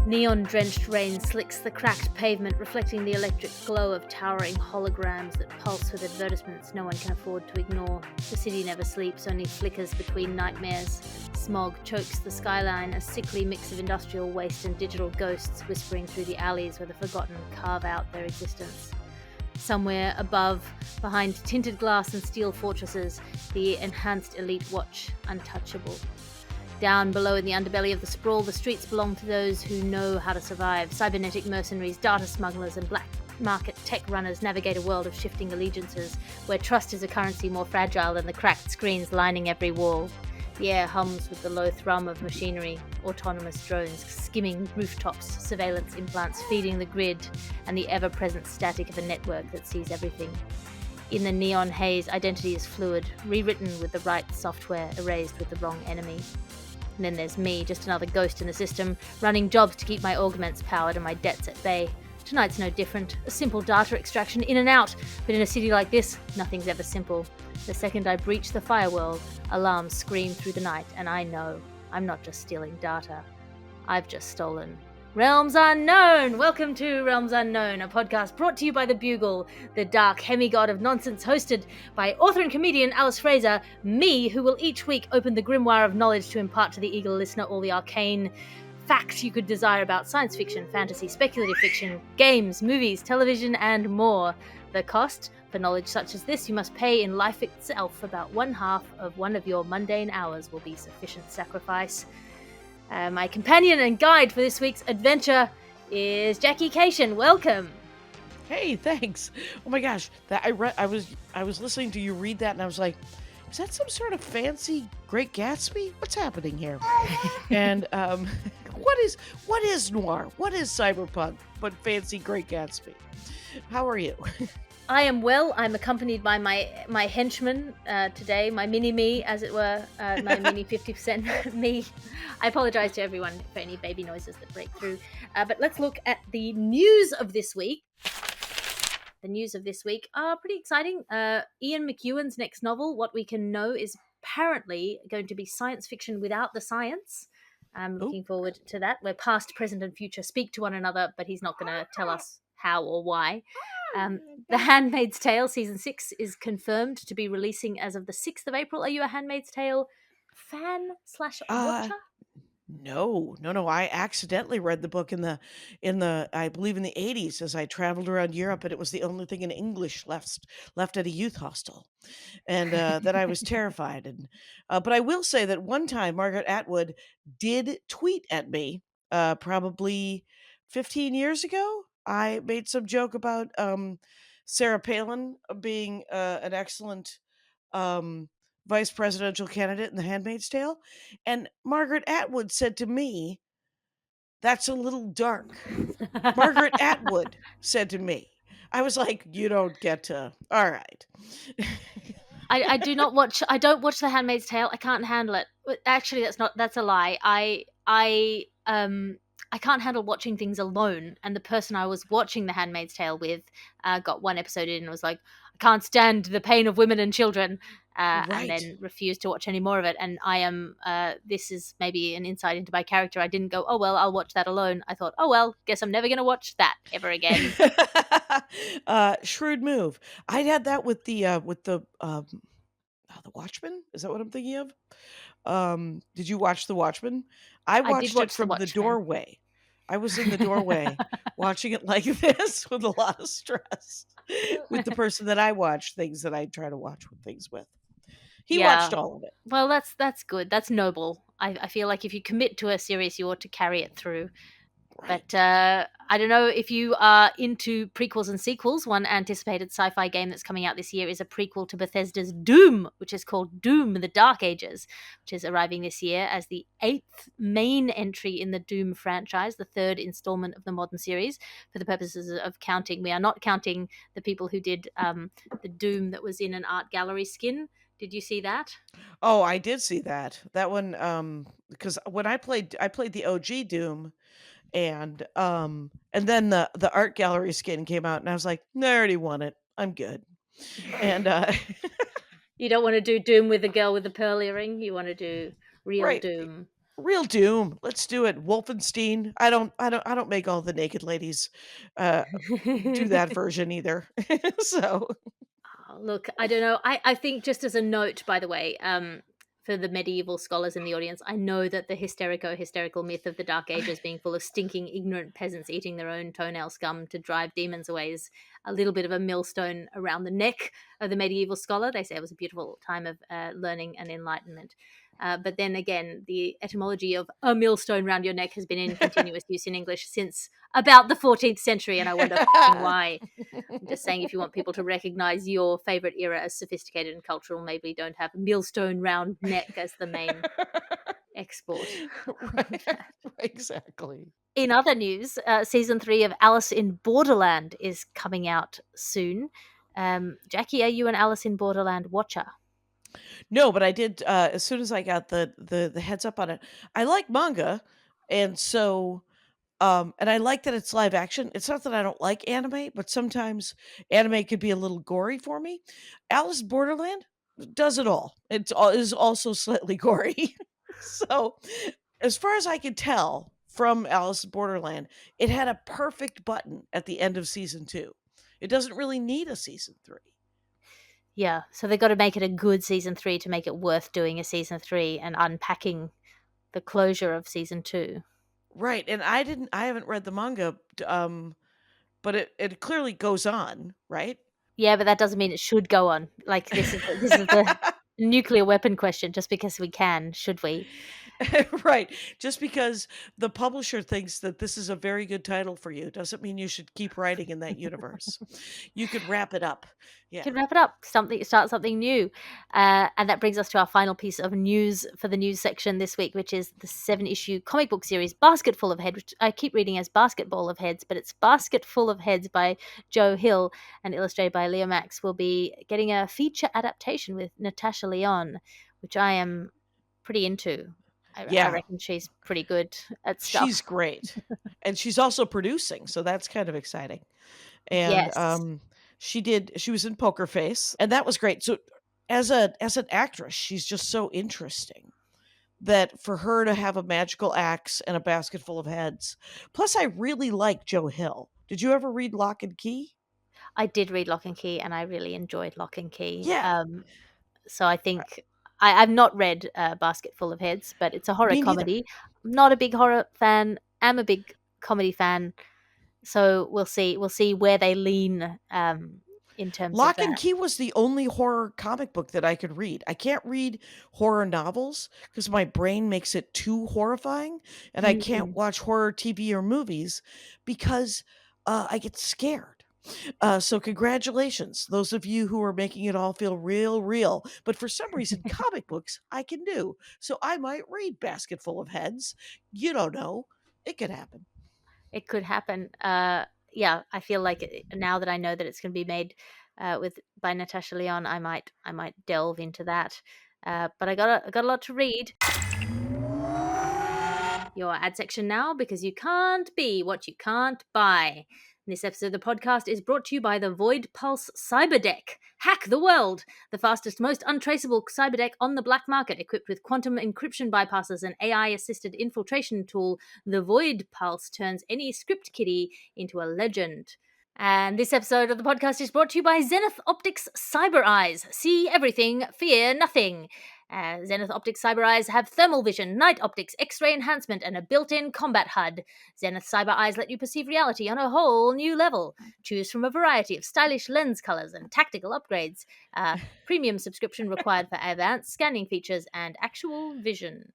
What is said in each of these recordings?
Neon-drenched rain slicks the cracked pavement, reflecting the electric glow of towering holograms that pulse with advertisements no one can afford to ignore. The city never sleeps, only flickers between nightmares. Smog chokes the skyline, a sickly mix of industrial waste and digital ghosts whispering through the alleys where the forgotten carve out their existence. Somewhere above, behind tinted glass and steel fortresses, the enhanced elite watch, untouchable. Down below in the underbelly of the sprawl, the streets belong to those who know how to survive. Cybernetic mercenaries, data smugglers, and black market tech runners navigate a world of shifting allegiances, where trust is a currency more fragile than the cracked screens lining every wall. The air hums with the low thrum of machinery, autonomous drones skimming rooftops, surveillance implants feeding the grid, and the ever-present static of a network that sees everything. In the neon haze, identity is fluid, rewritten with the right software, erased with the wrong enemy. And then there's me, just another ghost in the system, running jobs to keep my augments powered and my debts at bay. Tonight's no different. A simple data extraction in and out. But in a city like this, nothing's ever simple. The second I breach the firewall, alarms scream through the night, and I know I'm not just stealing data. I've just stolen Realms Unknown! Welcome to Realms Unknown, a podcast brought to you by the Bugle, the dark hemigod of nonsense, hosted by author and comedian Elyse Fraser, me, who will each week open the grimoire of knowledge to impart to the eager listener all the arcane facts you could desire about science fiction, fantasy, speculative fiction, games, movies, television, and more. The cost? For knowledge such as this, you must pay in life itself. About 1/2 of one of your mundane hours will be sufficient sacrifice. My companion and guide for this week's adventure is Jackie Kashian. Welcome. Hey, thanks. Oh my gosh, I was listening to you read that, and I was like, is that some sort of fancy Great Gatsby? What's happening here? And what is noir? What is cyberpunk? But fancy Great Gatsby. How are you? I am well. I'm accompanied by my henchman today, my mini-me, as it were, my mini 50% me. I apologize to everyone for any baby noises that break through. But let's look at the news of this week. The news of this week are pretty exciting. Ian McKewan's next novel, What We Can Know, is apparently going to be science fiction without the science. I'm looking forward to that, where past, present, and future speak to one another, but he's not going to tell us how or why. The Handmaid's Tale Season 6 is confirmed to be releasing as of the 6th of April. Are you a Handmaid's Tale fan/watcher? No. I accidentally read the book in the I believe in the 80s as I traveled around Europe, and it was the only thing in English left at a youth hostel, and that I was terrified. And but I will say that one time Margaret Atwood did tweet at me, probably 15 years ago. I made some joke about Sarah Palin being an excellent vice presidential candidate in The Handmaid's Tale. And Margaret Atwood said to me, "That's a little dark." Margaret Atwood said to me. I was like, you don't get to. All right. I don't watch The Handmaid's Tale. I can't handle it. Actually, that's a lie. I can't handle watching things alone. And the person I was watching The Handmaid's Tale with got one episode in and was like, I can't stand the pain of women and children, and then refused to watch any more of it. And I am, this is maybe an insight into my character. I didn't go, oh, well, I'll watch that alone. I thought, oh, well, guess I'm never going to watch that ever again. Shrewd move. I'd had that with the Watchmen. Is that what I'm thinking of? Did you watch The Watchmen? I watched it from the doorway. I was in the doorway watching it like this with a lot of stress with the person that I watch things that I try to watch things with. He watched all of it. Well, that's good. That's noble. I feel like if you commit to a series, you ought to carry it through. Right. But I don't know if you are into prequels and sequels. One anticipated sci-fi game that's coming out this year is a prequel to Bethesda's Doom, which is called Doom: The Dark Ages, which is arriving this year as the 8th main entry in the Doom franchise, the 3rd installment of the modern series. For the purposes of counting, we are not counting the people who did the Doom that was in an art gallery skin. Did you see that? Oh, I did see that. That one, because when I played the OG Doom, and then the art gallery skin came out, and I was like, no, I already won it. I'm good. And you don't want to do Doom with the girl with the pearl earring. You want to do real right. Doom. Real doom. Let's do it. Wolfenstein. I don't make all the naked ladies uh do that version either. So Oh, look, I don't know. I think just as a note, by the way, for the medieval scholars in the audience, I know that the hysterical myth of the Dark Ages being full of stinking, ignorant peasants eating their own toenail scum to drive demons away is a little bit of a millstone around the neck of the medieval scholar. They say it was a beautiful time of learning and enlightenment. But then again, the etymology of a millstone around your neck has been in continuous use in English since about the 14th century, and I wonder why. I'm just saying, if you want people to recognize your favorite era as sophisticated and cultural, maybe don't have millstone round neck as the main export. right, exactly. In other news, season 3 of Alice in Borderland is coming out soon. Jackie, are you an Alice in Borderland watcher? No, but I did as soon as I got the heads up on it. I like manga, and so and I like that it's live action. It's not that I don't like anime, but sometimes anime could be a little gory for me. Alice Borderland does it all. Is also slightly gory. So, as far as I could tell from Alice Borderland, it had a perfect button at the end of season 2. It doesn't really need a season 3. Yeah, so they've got to make it a good season 3 to make it worth doing a season 3 and unpacking the closure of season 2. Right, and I haven't read the manga, but it clearly goes on, right? Yeah, but that doesn't mean it should go on. Like, this is the nuclear weapon question. Just because we can, should we? Right. Just because the publisher thinks that this is a very good title for you doesn't mean you should keep writing in that universe. You could wrap it up. You Yeah. can wrap it up. Start something new, and that brings us to our final piece of news for the news section this week, which is the 7-issue comic book series Basketful of Heads, which I keep reading as Basketball of Heads, but it's Basketful of Heads by Joe Hill and illustrated by Leo Max. Will be getting a feature adaptation with Natasha Lyonne, which I am pretty into. I Yeah. reckon she's pretty good at She's stuff. great. And she's also producing, so that's kind of exciting. And Yes. she was in Poker Face, and that was great. So as an actress, she's just so interesting that for her to have a magical axe and a basket full of heads. Plus I really like Joe Hill. Did you ever read Lock and Key? I did read Lock and Key, and I really enjoyed Lock and Key. Yeah. So I think I've not read Basketful of Heads, but it's a horror Me neither. comedy. I'm not a big horror fan. I'm a big comedy fan. So we'll see. We'll see where they lean in terms of Lock and that. Key was the only horror comic book that I could read. I can't read horror novels because my brain makes it too horrifying, and I can't Mm. watch horror TV or movies because I get scared. So congratulations, those of you who are making it all feel real, real. But for some reason, comic books I can do. So I might read Basketful of Heads. You don't know. It could happen. It could happen. Yeah, I feel like now that I know that it's going to be made with by Natasha Lyonne, I might delve into that. But I got a lot to read. Your ad section now, because you can't be what you can't buy. This episode of the podcast is brought to you by the Void Pulse Cyberdeck. Hack the world! The fastest, most untraceable cyberdeck on the black market, equipped with quantum encryption bypasses and AI-assisted infiltration tool, the Void Pulse turns any script kiddie into a legend. And this episode of the podcast is brought to you by Zenith Optics Cyber Eyes. See everything, fear nothing. Zenith Optics Cyber Eyes have thermal vision, night optics, X-ray enhancement, and a built-in combat HUD. Zenith Cyber Eyes let you perceive reality on a whole new level. Choose from a variety of stylish lens colors and tactical upgrades. Premium subscription required for advanced scanning features and actual vision.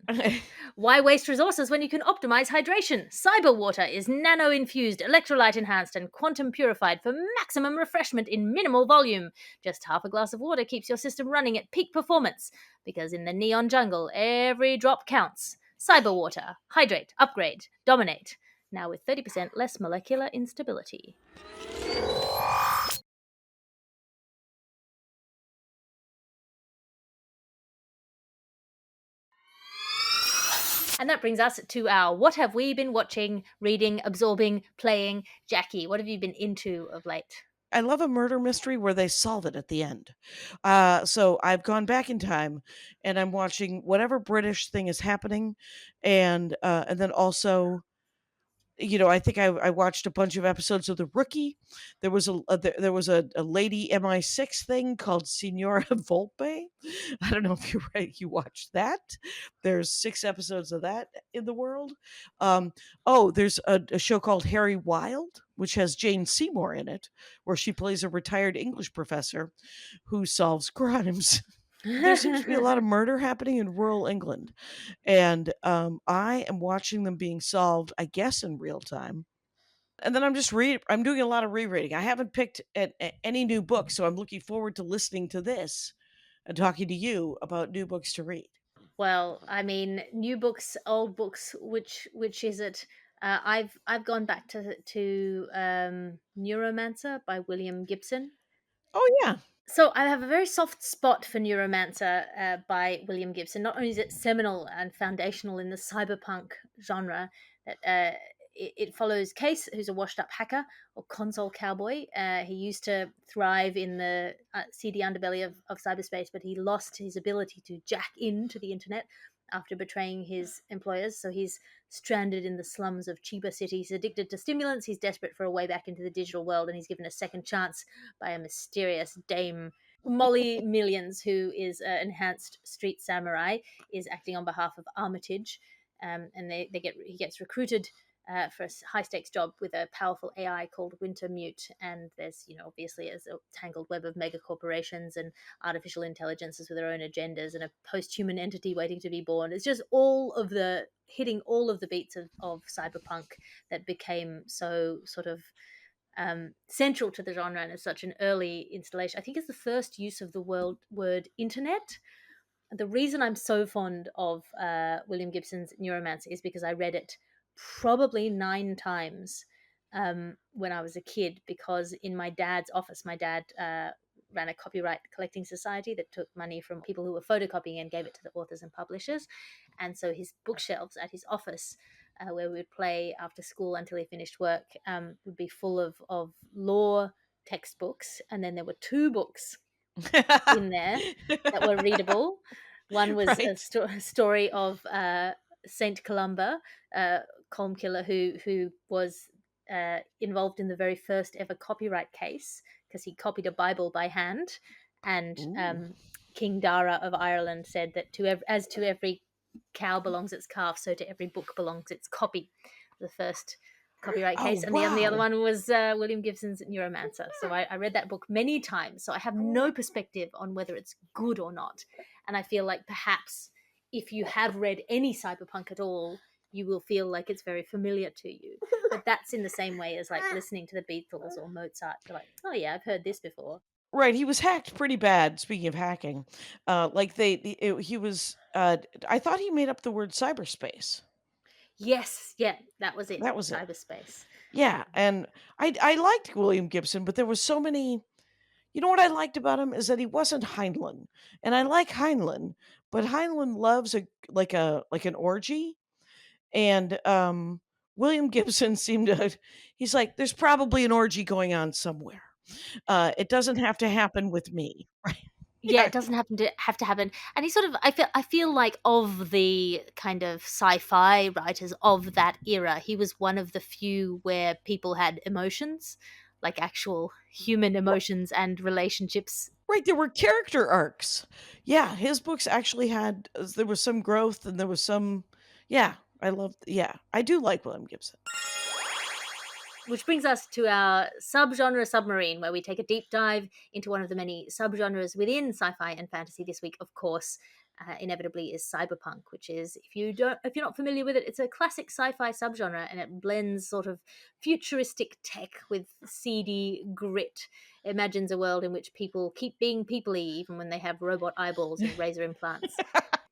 Why waste resources when you can optimize hydration? Cyber Water is nano-infused, electrolyte enhanced, and quantum purified for maximum refreshment in minimal volume. Just half a glass of water keeps your system running at peak performance. Because in the neon jungle, every drop counts. Cyber Water. Hydrate, upgrade, dominate. Now with 30% less molecular instability. And that brings us to our What Have We Been Watching, Reading, Absorbing, Playing. Jackie, what have you been into of late? I love a murder mystery where they solve it at the end. So I've gone back in time, and I'm watching whatever British thing is happening, and then also, I think I watched a bunch of episodes of The Rookie. There was a lady MI6 thing called Signora Volpe. I don't know if you watched that. There's 6 episodes of that in the world. There's a show called Harry Wild, which has Jane Seymour in it, where she plays a retired English professor who solves crimes. There seems to be a lot of murder happening in rural England, and I am watching them being solved, I guess, in real time. And then I'm doing a lot of rereading. I haven't picked any new books, so I'm looking forward to listening to this and talking to you about new books to read. Well, I mean, new books, old books, which is it? I've gone back to Neuromancer by William Gibson. Oh yeah. So I have a very soft spot for Neuromancer by William Gibson. Not only is it seminal and foundational in the cyberpunk genre, that it follows Case, who's a washed-up hacker or console cowboy. He used to thrive in the seedy underbelly of cyberspace, but he lost his ability to jack into the internet after betraying his employers. So he's stranded in the slums of Chiba City. He's addicted to stimulants. He's desperate for a way back into the digital world, and he's given a second chance by a mysterious Dame Molly Millions, who is an enhanced street samurai, is acting on behalf of Armitage, and he gets recruited for a high stakes job with a powerful AI called Wintermute. And there's, obviously, a tangled web of mega corporations and artificial intelligences with their own agendas and a post human entity waiting to be born. It's just hitting all of the beats of cyberpunk that became so sort of central to the genre and as such an early installation. I think it's the first use of the word internet. The reason I'm so fond of William Gibson's Neuromancer is because I read it probably 9 times when I was a kid, because in my dad's office, my dad ran a copyright collecting society that took money from people who were photocopying and gave it to the authors and publishers. And so his bookshelves at his office, where we would play after school until he finished work, would be full of law textbooks. And then there were 2 books in there that were readable. One was a Right. story of Saint Columba, column killer, who was involved in the very first ever copyright case because he copied a Bible by hand, and Ooh. King Dara of Ireland said that as to every cow belongs its calf, so to every book belongs its copy. The first copyright Oh case, and the other wow. one was William Gibson's Neuromancer. So I read that book many times, so I have no perspective on whether it's good or not. And I feel like perhaps if you have read any cyberpunk at all, you will feel like it's very familiar to you. But that's in the same way as like listening to the Beatles or Mozart. You're like, oh yeah, I've heard this before. Right, he was hacked pretty bad, speaking of hacking. Like he was I thought he made up the word cyberspace. Yes, yeah, that was it. That was it. Cyberspace. Yeah, and I liked William Gibson, but there was so many. You know what I liked about him is that he wasn't Heinlein, and I like Heinlein, but Heinlein loves an orgy, and William Gibson seemed to. He's like, there's probably an orgy going on somewhere. It doesn't have to happen with me, right? Yeah, Yeah. it doesn't have to happen. And he sort of, I feel like of the kind of sci-fi writers of that era, he was one of the few where people had emotions, like actual human emotions and relationships. Right, there were character arcs. Yeah, his books actually had there was some growth and there was some. Yeah, I do like William Gibson. Which brings us to our subgenre submarine, where we take a deep dive into one of the many subgenres within sci-fi and fantasy. This week, of course, inevitably is cyberpunk, which is, if you're not familiar with it, it's a classic sci-fi subgenre, and it blends sort of futuristic tech with seedy grit. It imagines a world in which people keep being people-y even when they have robot eyeballs and razor implants.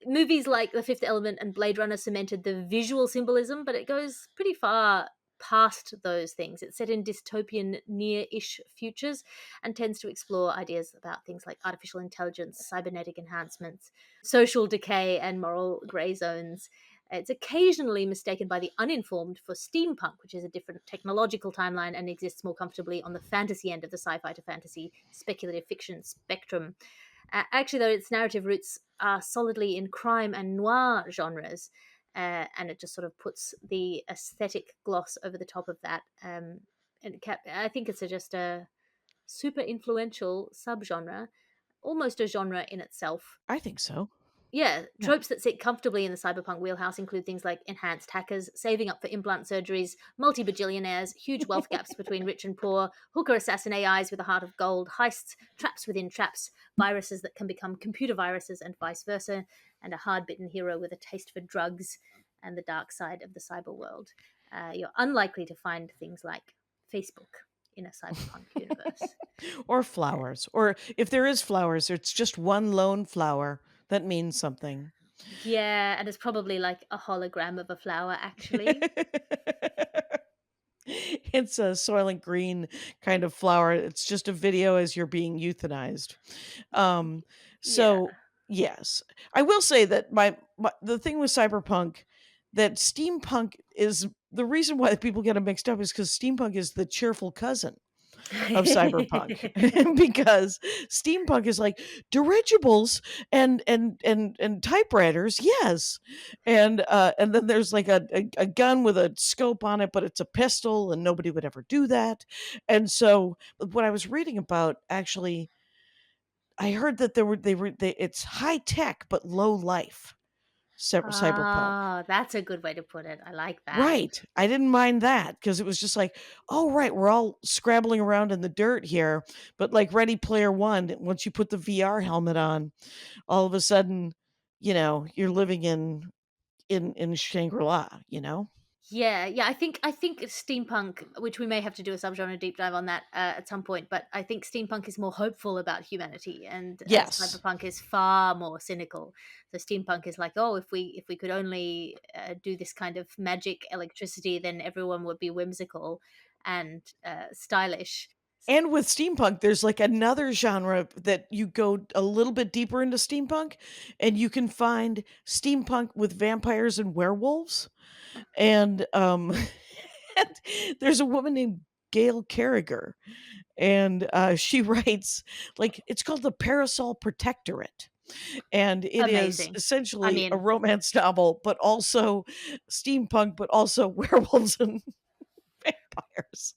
Movies like The Fifth Element and Blade Runner cemented the visual symbolism, but it goes pretty far past those things. It's set in dystopian near-ish futures and tends to explore ideas about things like artificial intelligence, cybernetic enhancements, social decay, and moral grey zones. It's occasionally mistaken by the uninformed for steampunk, which is a different technological timeline and exists more comfortably on the fantasy end of the sci-fi to fantasy speculative fiction spectrum. Actually, though, its narrative roots are solidly in crime and noir genres, and it just sort of puts the aesthetic gloss over the top of that. I think it's just a super influential subgenre, almost a genre in itself. I think so. Yeah, Yeah. tropes that sit comfortably in the cyberpunk wheelhouse include things like enhanced hackers, saving up for implant surgeries, multi bajillionaires, huge wealth gaps between rich and poor, hooker assassin AIs with a heart of gold, heists, traps within traps, viruses that can become computer viruses, and vice versa, and a hard bitten hero with a taste for drugs and the dark side of the cyber world. You're unlikely to find things like Facebook in a cyberpunk universe. Or flowers. Or if there is flowers, it's just one lone flower that means something. Yeah, and it's probably like a hologram of a flower, actually. It's a Soylent Green kind of flower. It's just a video as you're being euthanized. Um, Yeah. so yes, I will say that the thing with cyberpunk, that steampunk is the reason why people get them mixed up is because steampunk is the cheerful cousin of cyberpunk because steampunk is like dirigibles and typewriters, yes, and then there's like a gun with a scope on it, but it's a pistol and nobody would ever do that. And so what I was reading about, actually, I heard that it's high tech but low life, cyberpunk. Ah, that's a good way to put it. I like that. Right. I didn't mind that because it was just like, oh, right, we're all scrabbling around in the dirt here. But like Ready Player One, once you put the VR helmet on, all of a sudden, you're living in Shangri-La, you know? Yeah, yeah. I think steampunk, which we may have to do a subgenre deep dive on that at some point, but I think steampunk is more hopeful about humanity, and Yes. cyberpunk is far more cynical. So steampunk is like, oh, if we could only do this kind of magic electricity, then everyone would be whimsical and stylish. And with steampunk, there's like another genre that you go a little bit deeper into steampunk, and you can find steampunk with vampires and werewolves. And and there's a woman named Gail Carriger, and she writes, like, it's called the Parasol Protectorate, and it is Amazing. I essentially a mean, romance novel, but also steampunk, but also werewolves and vampires.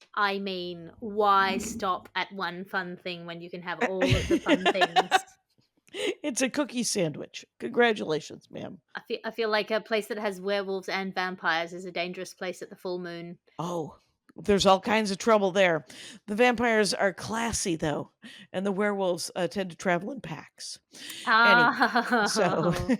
why stop at one fun thing when you can have all of the fun things? It's a cookie sandwich. Congratulations, ma'am. I feel like a place that has werewolves and vampires is a dangerous place at the full moon. Oh, there's all kinds of trouble there. The vampires are classy, though, and the werewolves tend to travel in packs. Anyway, so Oh,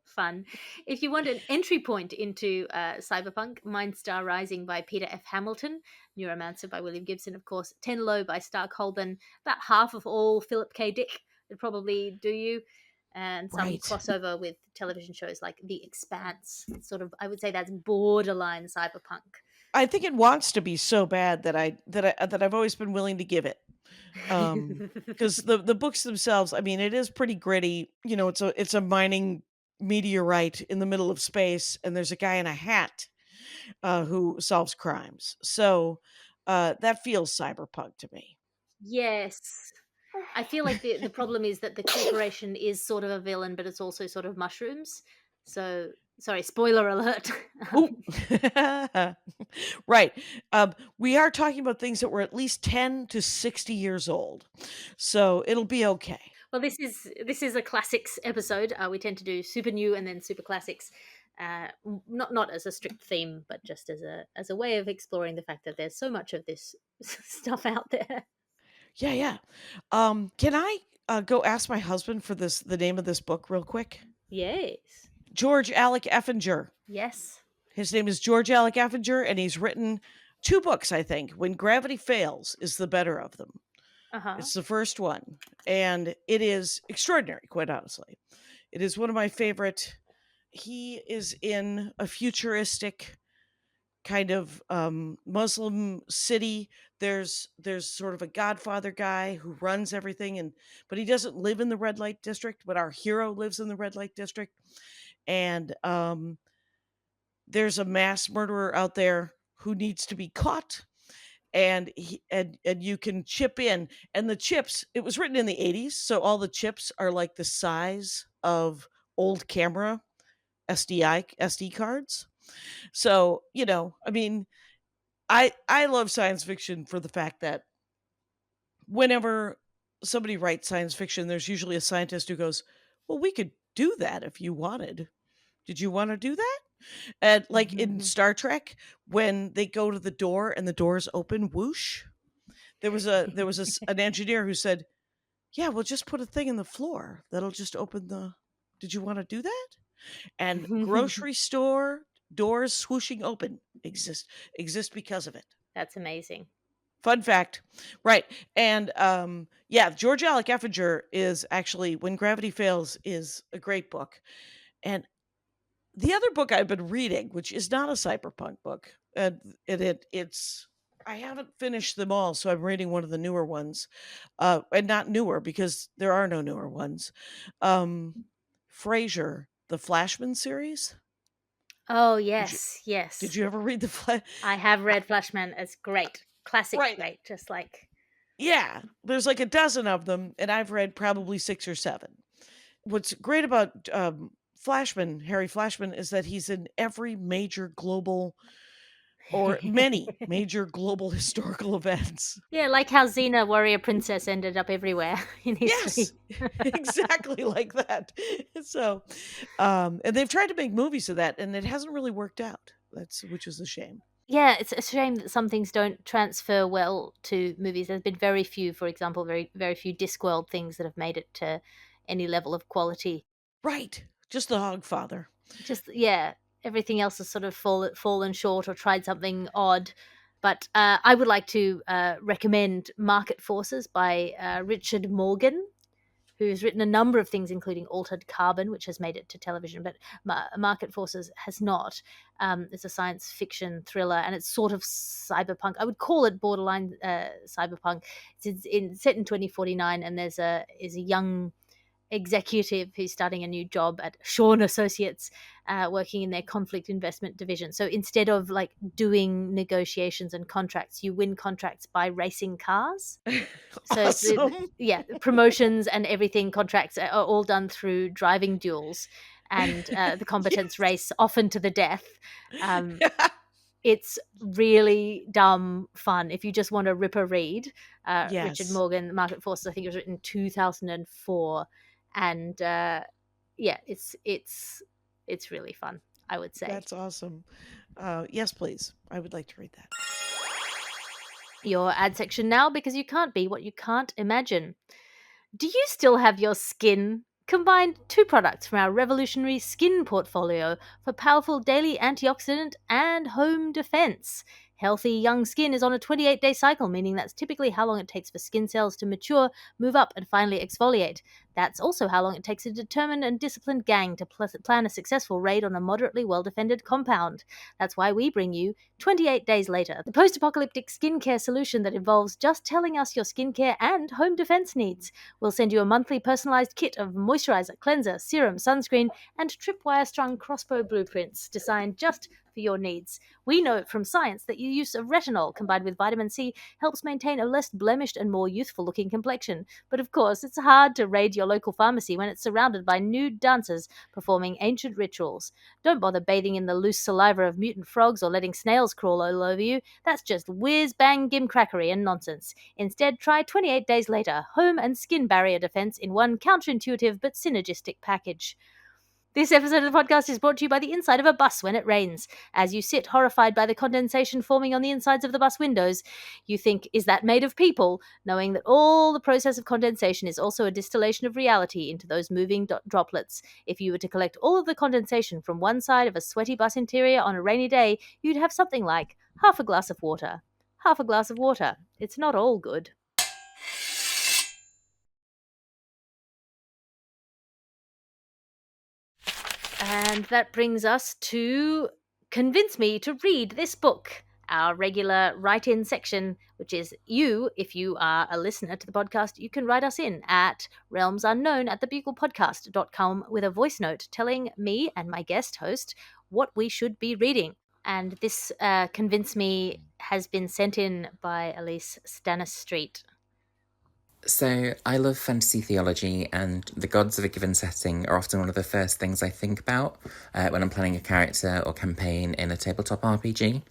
fun. If you want an entry point into cyberpunk, Mindstar Rising by Peter F. Hamilton, Neuromancer by William Gibson, of course, Ten Low by Stark Holden, about half of all Philip K. Dick would probably do you, and some right. crossover with television shows like The Expanse. It's sort of, I would say that's borderline cyberpunk. I think it wants to be so bad that I've always been willing to give it. Because the books themselves, I mean, it is pretty gritty. It's a mining meteorite in the middle of space, and there's a guy in a hat who solves crimes. So that feels cyberpunk to me. Yes. I feel like the problem is that the corporation is sort of a villain, but it's also sort of mushrooms. So, sorry, spoiler alert. Oh, right. We are talking about things that were at least 10 to 60 years old. So it'll be okay. Well, this is a classics episode. We tend to do super new and then super classics. Not as a strict theme, but just as a way of exploring the fact that there's so much of this stuff out there. Yeah, yeah. Can I go ask my husband for the name of this book real quick? Yes. George Alec Effinger. Yes. His name is George Alec Effinger, and he's written two books, I think. When Gravity Fails is the better of them. Uh huh. It's the first one, and it is extraordinary, quite honestly. It is one of my favorite. He is in a futuristic kind of Muslim city. There's sort of a Godfather guy who runs everything, but he doesn't live in the red light district. But our hero lives in the red light district, and there's a mass murderer out there who needs to be caught, and and you can chip in, and the chips, it was written in the 80s, so all the chips are like the size of old camera SD cards. So, I mean, I love science fiction for the fact that whenever somebody writes science fiction, there's usually a scientist who goes, "Well, we could do that if you wanted. Did you want to do that?" And like in Star Trek, when they go to the door and the doors open, whoosh. An engineer who said, "Yeah, we'll just put a thing in the floor that'll just open the. Did you want to do that?" And grocery store doors swooshing open exist because of it. That's amazing. Fun fact. Right. And yeah, George Alec Effinger is actually When Gravity Fails is a great book. And the other book I've been reading, which is not a cyberpunk book, it's I haven't finished them all, so I'm reading one of the newer ones. And not newer because there are no newer ones. Fraser, the Flashman series. Oh, Did yes, did yes. you ever read the Flash? I have read Flashman. It's great. Classic Right. great. Just like, Yeah, there's like a dozen of them, and I've read probably 6 or 7. What's great about Flashman, Harry Flashman, is that he's in every major global or many major global historical events. yeah, like how Xena, warrior princess, ended up everywhere in history. Yes, exactly like that. So, and they've tried to make movies of that, and it hasn't really worked out. Which is a shame. Yeah, it's a shame that some things don't transfer well to movies. There's been very few, for example, very few Discworld things that have made it to any level of quality. Right, just the Hogfather. Just yeah, everything else has sort of fallen short or tried something odd. But I would like to recommend Market Forces by Richard Morgan, who's written a number of things, including Altered Carbon, which has made it to television, but Market Forces has not. It's a science fiction thriller, and it's sort of cyberpunk. I would call it borderline cyberpunk. It's set in 2049, and is a young executive who's starting a new job at Shawn Associates, working in their conflict investment division. So instead of like doing negotiations and contracts, you win contracts by racing cars. So Awesome. promotions and everything, contracts are all done through driving duels, and the competence race, often to the death. It's really dumb fun if you just want to rip a read. Richard Yes. Morgan, Market Forces, I think it was written in 2004, and yeah, it's really fun, I would say. That's awesome. Yes, please. I would like to read that. Your ad section now, because you can't be what you can't imagine. Do you still have your skin? Combine 2 products from our revolutionary skin portfolio for powerful daily antioxidant and home defense. Healthy young skin is on a 28-day cycle, meaning that's typically how long it takes for skin cells to mature, move up, and finally exfoliate. That's also how long it takes a determined and disciplined gang to plan a successful raid on a moderately well-defended compound. That's why we bring you 28 Days Later, the post-apocalyptic skincare solution that involves just telling us your skincare and home defense needs. We'll send you a monthly personalized kit of moisturizer, cleanser, serum, sunscreen, and tripwire strung crossbow blueprints designed just for your needs. We know from science that your use of retinol combined with vitamin C helps maintain a less blemished and more youthful looking complexion. But of course, it's hard to raid your local pharmacy when it's surrounded by nude dancers performing ancient rituals. Don't bother bathing in the loose saliva of mutant frogs or letting snails crawl all over you. That's just whiz-bang gimcrackery and nonsense. Instead, try 28 Days Later, home and skin barrier defense in one counterintuitive but synergistic package. This episode of the podcast is brought to you by the inside of a bus when it rains. As you sit horrified by the condensation forming on the insides of the bus windows, you think, is that made of people? Knowing that all the process of condensation is also a distillation of reality into those moving droplets. If you were to collect all of the condensation from one side of a sweaty bus interior on a rainy day, you'd have something like half a glass of water. Half a glass of water. It's not all good. And that brings us to Convince Me to Read This Book, our regular write-in section, which is you, if you are a listener to the podcast, you can write us in at realmsunknown@thebuglepodcast.com with a voice note telling me and my guest host what we should be reading. And this Convince Me has been sent in by Elyse Stanistreet. So, I love fantasy theology, and the gods of a given setting are often one of the first things I think about when I'm planning a character or campaign in a tabletop RPG.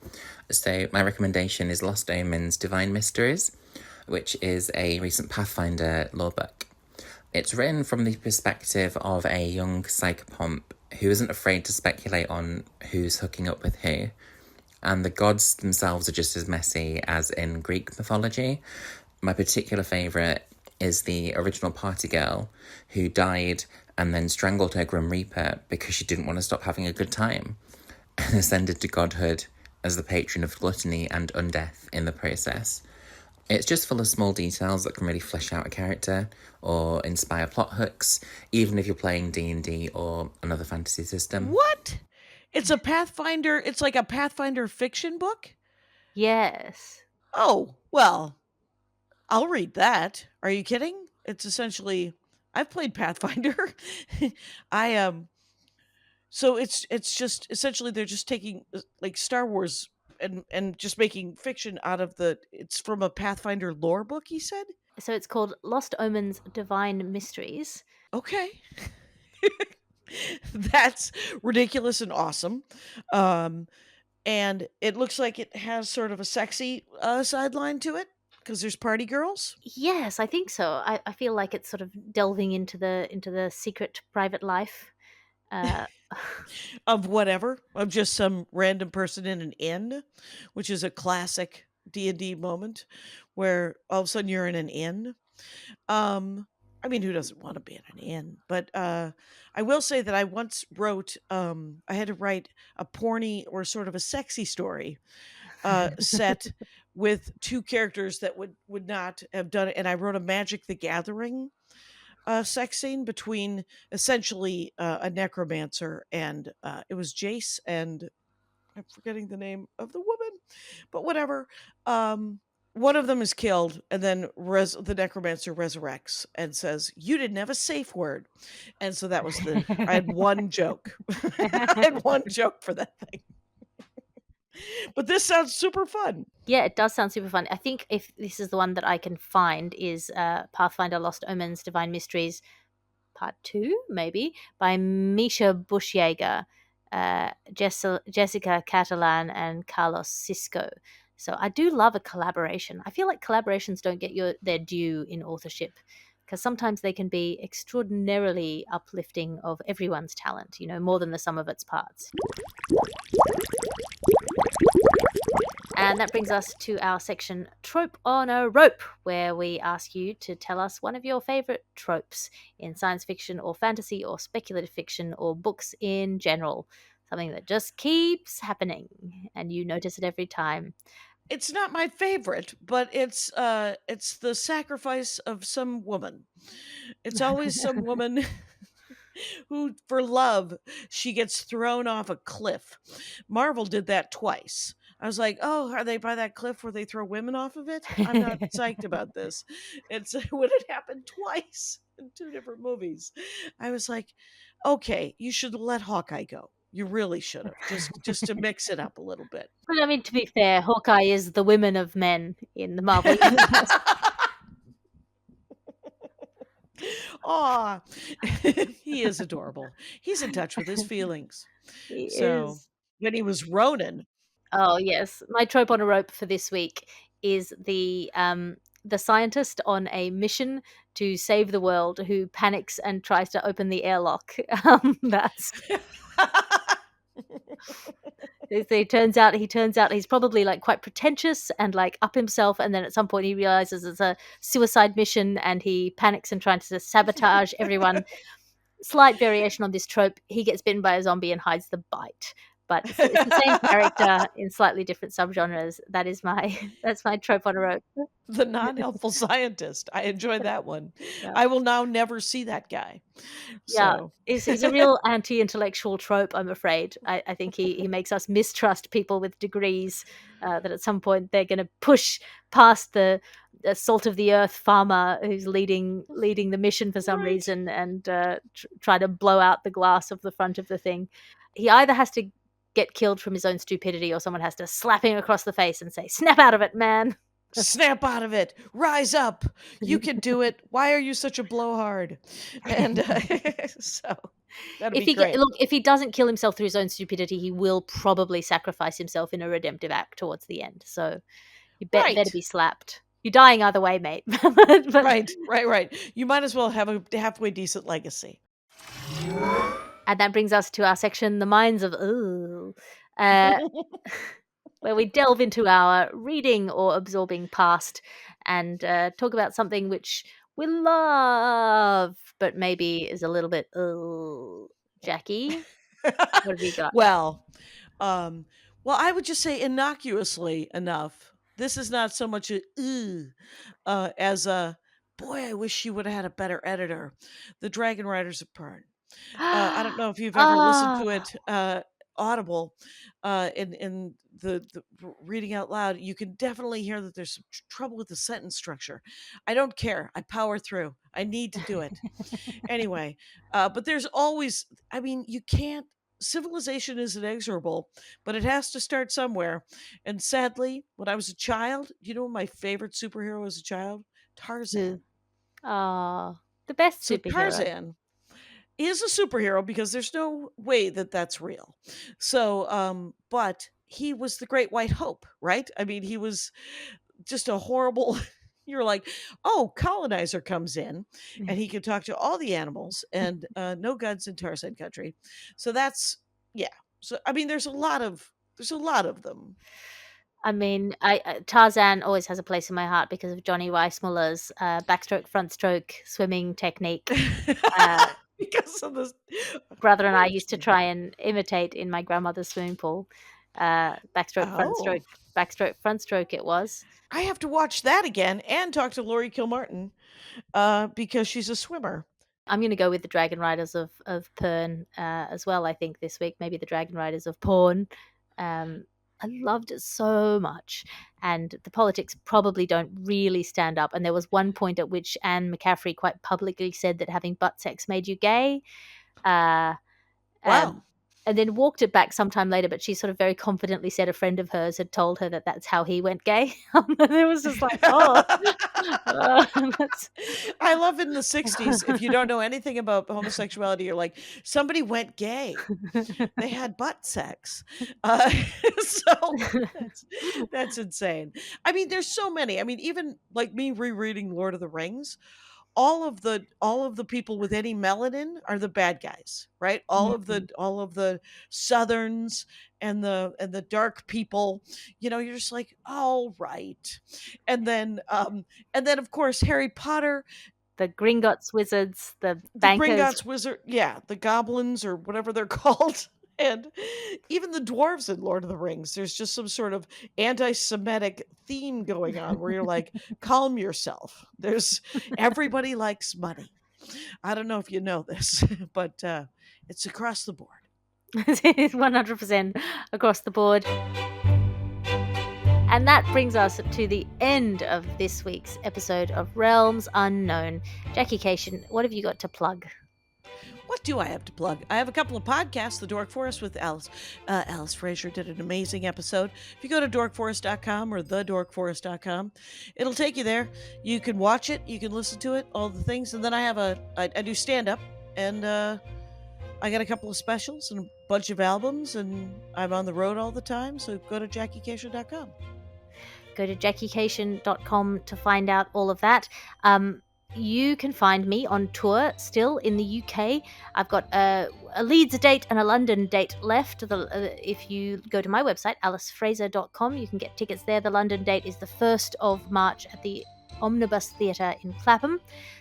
So, my recommendation is Lost Omens Divine Mysteries, which is a recent Pathfinder lore book. It's written from the perspective of a young psychopomp who isn't afraid to speculate on who's hooking up with who. And the gods themselves are just as messy as in Greek mythology. My particular favourite is the original party girl who died and then strangled her Grim Reaper because she didn't want to stop having a good time, and ascended to godhood as the patron of gluttony and undeath in the process. It's just full of small details that can really flesh out a character or inspire plot hooks, even if you're playing D&D or another fantasy system. What? It's a Pathfinder. It's like a Pathfinder fiction book? Yes. Oh, well, I'll read that. Are you kidding? It's essentially, I've played Pathfinder. I so it's just essentially they're just taking like Star Wars and just making fiction out of it's from a Pathfinder lore book, he said? So it's called Lost Omens Divine Mysteries. Okay. That's ridiculous and awesome. And it looks like it has sort of a sexy sideline to it because there's party girls. Yes, I think so. I feel like it's sort of delving into the secret private life. Of whatever, of just some random person in an inn, which is a classic D&D moment where all of a sudden you're in an inn. I mean, who doesn't want to be in an inn? But I will say that I once wrote, I had to write a porny or sort of a sexy story set with two characters that would not have done it. And I wrote a Magic the Gathering sex scene between essentially a necromancer and it was Jace and I'm forgetting the name of the woman, but whatever. One of them is killed, and then the necromancer resurrects and says, "You didn't have a safe word," and so that was I had one joke. I had one joke for that thing. But this sounds super fun. Yeah, it does sound super fun. I think if this is the one that I can find is Pathfinder Lost Omens Divine Mysteries Part 2, maybe, by Misha Bushjager, Jessica Catalan, and Carlos Cisco. So I do love a collaboration. I feel like collaborations don't get their due in authorship because sometimes they can be extraordinarily uplifting of everyone's talent, more than the sum of its parts. And that brings us to our section Trope on a Rope, where we ask you to tell us one of your favourite tropes in science fiction or fantasy or speculative fiction or books in general. Something that just keeps happening and you notice it every time. It's not my favorite, but it's the sacrifice of some woman. It's always some woman who, for love, she gets thrown off a cliff. Marvel did that twice. I was like, oh, are they by that cliff where they throw women off of it? I'm not psyched about this. It's when it happened twice in two different movies. I was like, okay, you should let Hawkeye go. You really should have, just to mix it up a little bit. But I mean, to be fair, Hawkeye is the women of men in the Marvel universe. Aw, he is adorable. He's in touch with his feelings. He So is. when he was Ronin, Oh yes, my trope on a rope for this week is the scientist on a mission to save the world who panics and tries to open the airlock. That's it turns out he's probably like quite pretentious and like up himself, and then at some point he realizes it's a suicide mission and he panics and tries to sabotage everyone. Slight variation on this trope: he gets bitten by a zombie and hides the bite. But it's the same character in slightly different subgenres. That's my trope on a rope. the non-helpful scientist. I enjoy that one. Yeah. I will now never see that guy. Yeah, So he's a real anti-intellectual trope, I'm afraid. I think he makes us mistrust people with degrees, that at some point they're going to push past the salt of the earth farmer who's leading the mission for some Right. reason and try to blow out the glass of the front of the thing. He either has to get killed from his own stupidity, or someone has to slap him across the face and say, "Snap out of it, man." Snap out of it. Rise up. You can do it. Why are you such a blowhard? And so that'd be great. If he doesn't kill himself through his own stupidity, he will probably sacrifice himself in a redemptive act towards the end. So you better be slapped. You're dying either way, mate. Right. You might as well have a halfway decent legacy. And that brings us to our section, The Minds of Ooh, where we delve into our reading or absorbing past and talk about something which we love, but maybe is a little bit, ooh. Jackie, what have you got? Well, I would just say innocuously enough. This is not so much as a boy. I wish you would have had a better editor. The Dragon Riders of Pern. I don't know if you've ever listened to it audible in the reading out loud. You can definitely hear that there's some trouble with the sentence structure. I don't care. I power through. I need to do it. Anyway, but there's always, you can't, civilization is inexorable, but it has to start somewhere. And sadly, when I was a child, you know, my favorite superhero as a child? Tarzan. The best superhero. Tarzan is a superhero because there's no way that that's real. So, but he was the great white hope, right? I mean, he was just a horrible. You're like, oh, colonizer comes in and he can talk to all the animals and no guns in Tarzan country. So that's, yeah. So, there's a lot of them. Tarzan always has a place in my heart because of Johnny Weissmuller's backstroke, front stroke swimming technique. Because of this, brother and I used to try and imitate in my grandmother's swimming pool. Backstroke, front stroke. It was. I have to watch that again and talk to Laurie Kilmartin because she's a swimmer. I'm going to go with the Dragon Riders of Pern as well. I think this week maybe the Dragon Riders of Porn. I loved it so much, and the politics probably don't really stand up. And there was one point at which Anne McCaffrey quite publicly said that having butt sex made you gay. Wow. And then walked it back sometime later, but she sort of very confidently said a friend of hers had told her that that's how he went gay. And it was just like, I love in the 60s, if you don't know anything about homosexuality, you're like, somebody went gay. They had butt sex. So that's insane. There's so many. Even like me rereading Lord of the Rings, all of the people with any melanin are the bad guys, right? All of the Southerns and the dark people, you're just like, all right. And then of course Harry Potter, the Gringotts wizards, the bankers. The Gringotts wizard, yeah, the goblins or whatever they're called. And even the dwarves in Lord of the Rings, there's just some sort of anti-Semitic theme going on where you're like, calm yourself. Everybody likes money. I don't know if you know this, but it's across the board. It's 100% across the board. And that brings us to the end of this week's episode of Realms Unknown. Jackie Kashian, what have you got to plug? What do I have to plug? I have a couple of podcasts. The Dork Forest with Elyse. Elyse Fraser did an amazing episode. If you go to dorkforest.com or thedorkforest.com, it'll take you there. You can watch it. You can listen to it, all the things. And then I do stand-up. And I got a couple of specials and a bunch of albums. And I'm on the road all the time. So go to jackiekashian.com. Go to jackiekashian.com to find out all of that. You can find me on tour still in the UK. I've got a Leeds date and a London date left. If you go to my website, alicefraser.com, you can get tickets there. The London date is the 1st of March at the Omnibus Theatre in Clapham.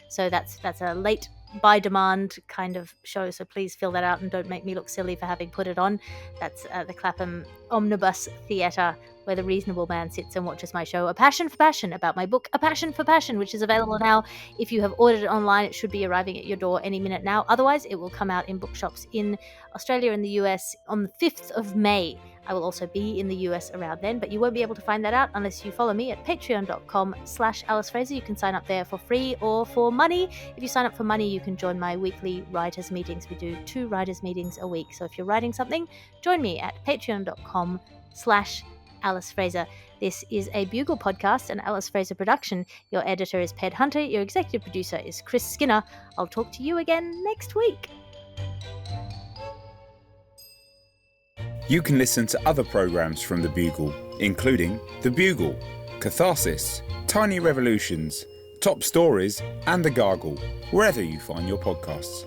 So that's a late by demand kind of show, so please fill that out and don't make me look silly for having put it on. That's the Clapham Omnibus Theatre, where the reasonable man sits and watches my show, A Passion for Passion, about my book, A Passion for Passion, which is available now. If you have ordered it online, it should be arriving at your door any minute now. Otherwise, it will come out in bookshops in Australia and the US on the 5th of May. I will also be in the US around then, but you won't be able to find that out unless you follow me at patreon.com/Alice Fraser. You can sign up there for free or for money. If you sign up for money, you can join my weekly writers meetings. We do 2 writers meetings a week. So if you're writing something, join me at patreon.com/Alice Fraser. This is a Bugle podcast, an Alice Fraser production. Your editor is Ped Hunter. Your executive producer is Chris Skinner. I'll talk to you again next week. You can listen to other programmes from The Bugle, including The Bugle, Catharsis, Tiny Revolutions, Top Stories, and The Gargle, wherever you find your podcasts.